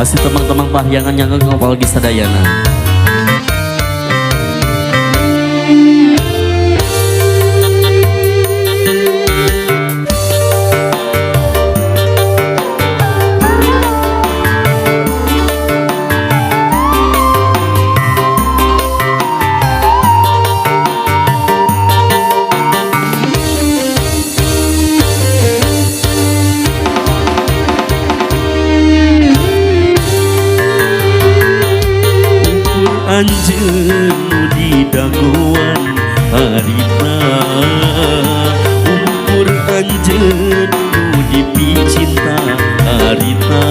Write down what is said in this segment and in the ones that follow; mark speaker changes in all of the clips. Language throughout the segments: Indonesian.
Speaker 1: kasih teman-teman pahyangan yang apalagi sadayana.
Speaker 2: Anjeun di daguan harita, ukur anjeun di picinta harita,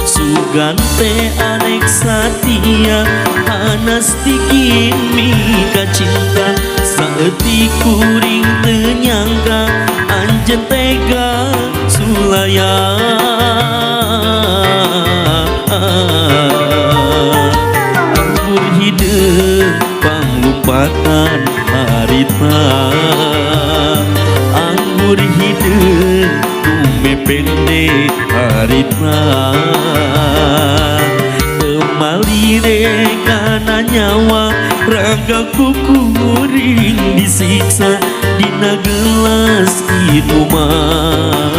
Speaker 2: sugante anek satia panas tikin mika cinta, saeutik kuring teu nyangka anjeun tega sulaya. Panglumpatan harita, anggur hideung tume pende harita, temalire kana nyawa raga kukuring disiksa dina gelas minuman,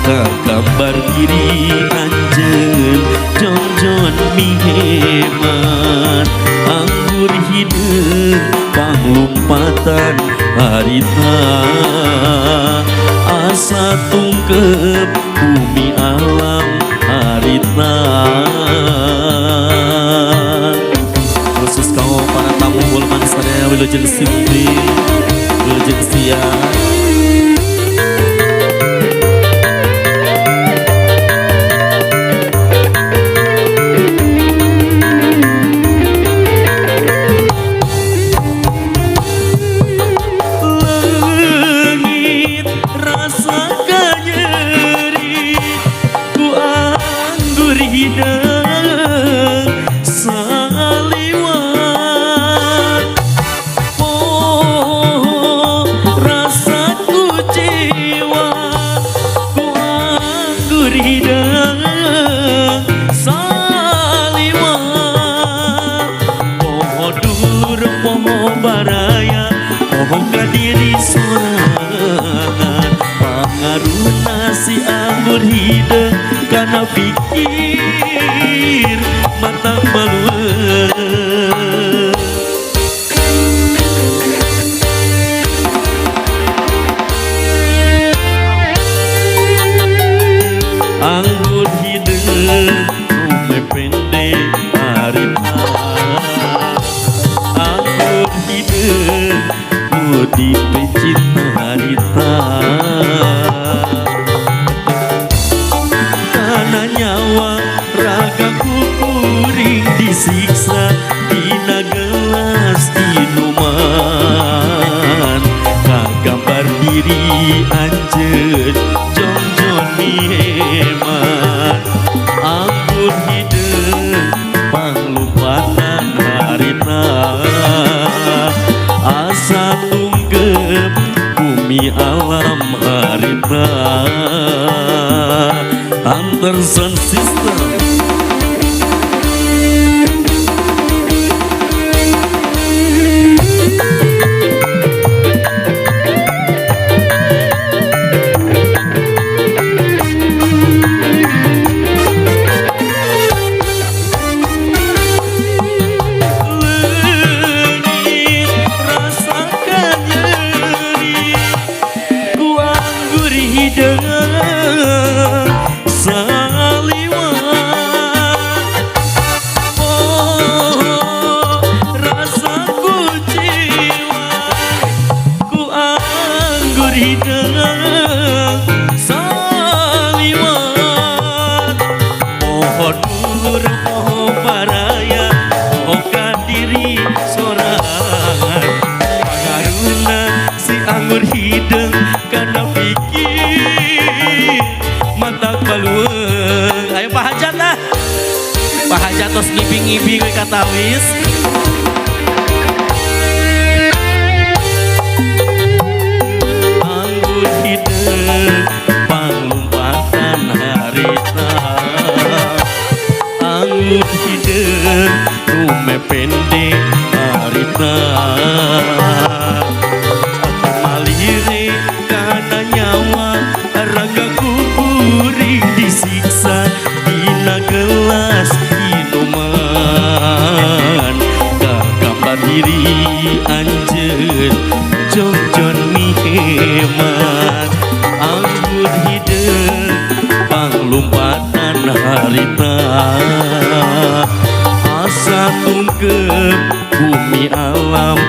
Speaker 2: kagambar diri anjeun jonjon miheman, anggur hideung panglumpatan harita, asa tungkep bumi alam harita. Khusus kau para tamu Bulman sadaya wilujeng simpi wilujeng sia. Diri sorangan pangaruna si anggur hideung kana pikir mata balueun. Anggur hideung tume pende harita, anggur hideung di pecinta harita, karena nyawa raga kukuring disiksa dina gelas minuman, kagambar diri anjeun jonjon miheman, anggur hideung panglumpatan harita, asa tunggep bumi alam harita. Anderson System. Anggur hideung kana pikir mata balueung. Ayo Pak Hajat lah, Pak Hajat tos ngibing-ngibing we katawis. Anggur hideung panglumpatan harita, harita malire kana nyawa raga kuring disiksa dina gelas minuman kagambar diri anjeun jongjon hemat anggur hideung panglumpatan harita asa tungkeun bumi alam